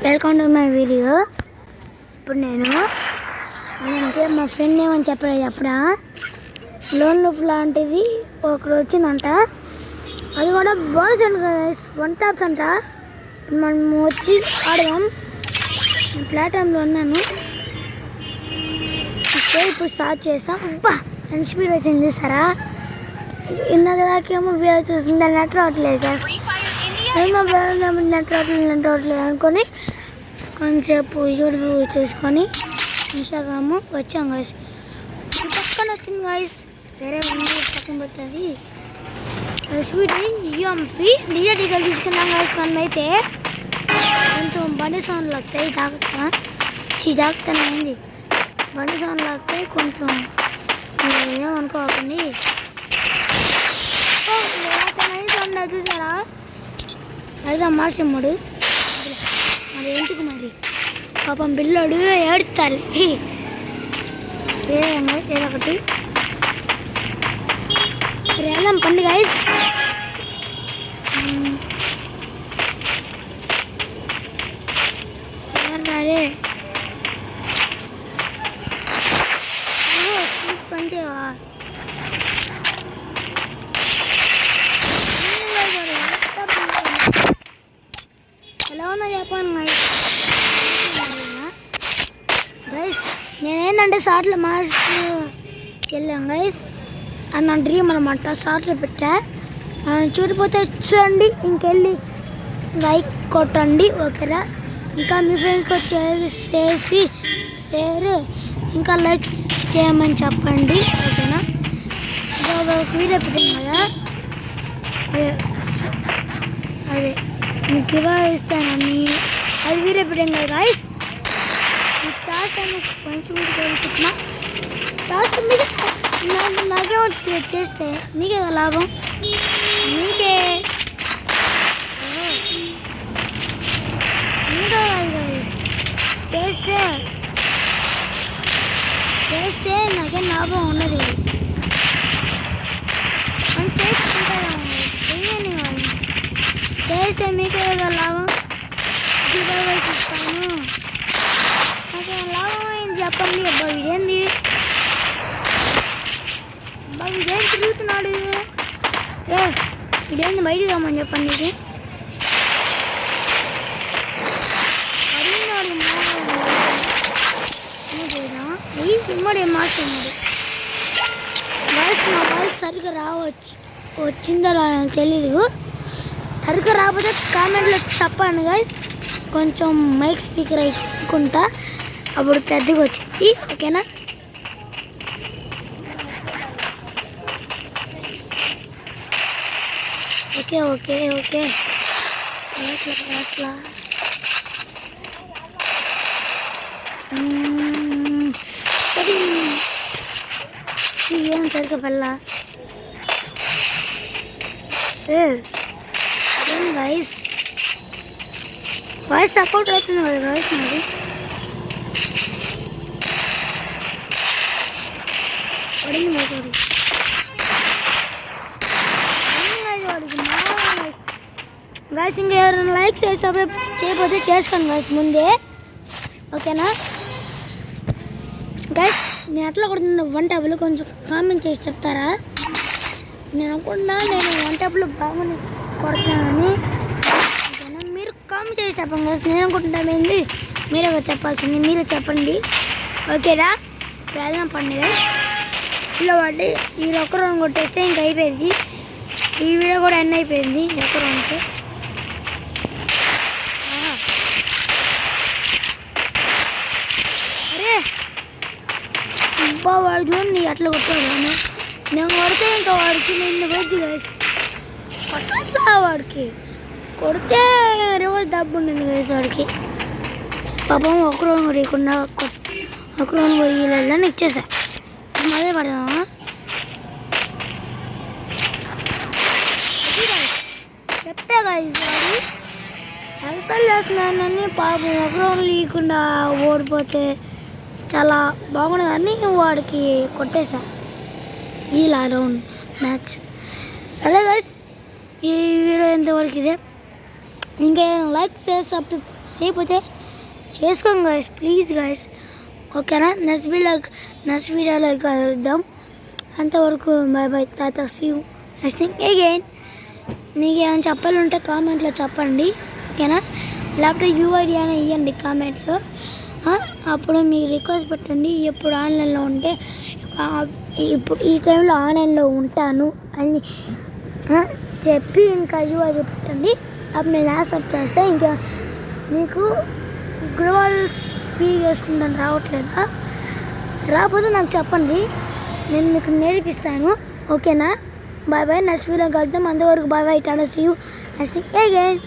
Welcome to my video. ఇప్పుడు నేను మా ఫ్రెండ్ ఏమని చెప్పడా లోన్ లూప్ లాంటిది ఒకటి వచ్చిందంట. అది కూడా బోనస్ అంట కదా, 1 టాప్స్ అంట. మనం వచ్చి ఆడదాం. ప్లాట్ఫామ్లో ఉన్నాను. ఇప్పుడు స్టార్ట్ చేస్తాం. అబ్బా ఎంత స్పీడ్ వచ్చింది సరా. ఇందాక దాకేమో వీడియో చూస్తుంది, నెట్ రావట్లేదు. నెట్ రావట్లేదు అనుకొని కొంచెంసేపు యూట్యూబ్ చూసుకొని ఇన్స్టాగ్రామ్ వచ్చాం గాయస్. పక్కన వచ్చింది గాయస్. సరే పక్కన పోతుంది స్వీట్ యూఎంపీ డిజే తీసుకున్నాం గాయస్. మనమైతే కొంచెం బండి సౌండ్లు వస్తాయి. జాగ్రత్తనే బండి సౌండ్లు వస్తాయి. కొంచెం ఏమనుకోకండి. చూసారా అడిగా మార్చమ్ముడు మరి ఏంటికి మరి పాపం పిల్లడు ఏడుతారు. ఏదొకటి వెళ్దాం పండి గాయస్. అరే పంచేవా ఎలా ఉన్నా చెప్పాను గైస్. నేనేంటంటే షార్ట్లో వెళ్ళాం గైస్. అది నా డ్రీమ్ అనమాట. షార్ట్లో పెట్టా. చూడిపోతే చూడండి, ఇంకెళ్ళి లైక్ కొట్టండి ఓకేనా. ఇంకా మీ ఫ్రెండ్స్కి షేర్ ఇంకా లైక్ చేయమని చెప్పండి ఓకేనా. వీడియో పెట్టాను కదా, అదే మీకు ఇవా ఇస్తానని అది వీడియో పెట్టాను కదా గాయస్. మంచి వీడియో నాకే చేస్తే మీకే లాభం. మీకే చేస్తే నాకే లాభం ఉండదు. మనం చేస్తే మీకే కదా లాభం. ఇస్తాను నాకే లాభం అయింది చెప్పండి. అబ్బా ఇదేంది, అబ్బా ఇదేం తిరుగుతున్నాడు. ఇదేంది బయటికి రమ్మని చెప్పండి. ఇది సిమ్మడు ఏం మాట్లాడు. నా వాయిస్ సరిగ్గా వచ్చిందో తెలీదు. సరిగ్గా రాకపోతే కామెంట్లో చెప్పండి గాయస్. కొంచెం మైక్ స్పీకర్ అయికుంటా, అప్పుడు పెద్దగా వచ్చింది ఓకేనా. ఓకే ఓకే ఓకే అట్లా ఏం సరిగ్గా పల్లా వాయిస్ సపోర్ట్ అవుతుంది కదా వాయిస్ మరి. పడింది వాయిస్. ఇంకా ఎవరైనా లైక్ సబ్స్క్రైబ్ చేయకపోతే చేసుకోండి వాయిస్ ముందే ఓకేనా గైస్. నేను ఎట్లా కొడుతున్నా 1 టాప్లు కొంచెం కామెంట్ చేసి చెప్తారా. నేను అనుకుంటున్నా నేను 1 టాప్లు బాగుంది కొడుతున్నానని. మీరు కామెంట్ చేసి చెప్పండి గైస్. నేను అనుకుంటున్నాను ఏంది మీరే చెప్పాల్సింది, మీరే చెప్పండి ఓకేనా. వెళ్దాం పండుగ ఇలా పడి ఈ ఒక్క రౌండ్ కొట్టేస్తే ఇంక అయిపోయింది. ఈ వీడియో కూడా ఎండ్ అయిపోయింది ఒక్క రౌండ్తో. అబ్బా వాడు చూడండి అట్లా కొట్టాడు. నేను కొడితే ఇంకా వాడికి నిన్ను వచ్చి కొట్టా. వాడికి కొడితే రివర్స్ దబ్బు ఉండింది వేసి వాడికి. పాపం ఒక రౌండ్ కొట్టకుండా ఒక రౌండ్ పోయి ఇచ్చేసా. అదే పడదామా చెప్పా గాయస్. వాడు అసలు చేస్తున్నానని పాపం ఒక రౌండ్ లేకుండా ఓడిపోతే చాలా బాగుండదని వాడికి కొట్టేసా ఇలా రౌండ్ మ్యాచ్. సరే గైస్, ఈ వీడియో ఎంతవరకు ఇదే. ఇంకా లైక్ చేసి చేయకపోతే చేసుకోండి గాయస్, ప్లీజ్ గాయస్. ఓకేనా? నెక్స్ట్ వీడియోలో కలుద్దాం. అంతవరకు bye bye, tata, see you next again. మీకు ఏమైనా చెప్పాలంటే కామెంట్లో చెప్పండి. ఓకేనా? లేకపోతే యూఐడి అయినా ఇవ్వండి కామెంట్లో. అప్పుడు మీకు రిక్వెస్ట్ పెట్టండి. ఎప్పుడు ఆన్లైన్లో ఉంటే ఇప్పుడు ఈ టైంలో ఆన్లైన్లో ఉంటాను అని చెప్పి ఇంకా యూఐడి పెట్టండి. అప్పుడు నేను యాక్సెప్ట్ చేస్తే ఇంకా మీకు గ్లోబల్ స్పీక్ చేసుకుంటాను. రావట్లేదా? రాకపోతే నాకు చెప్పండి, నేను మీకు నేర్పిస్తాను. ఓకేనా? బాయ్ బాయ్, నెక్స్ట్ వీడియో కలుద్దాం. అంతవరకు bye bye, tata, see you next again.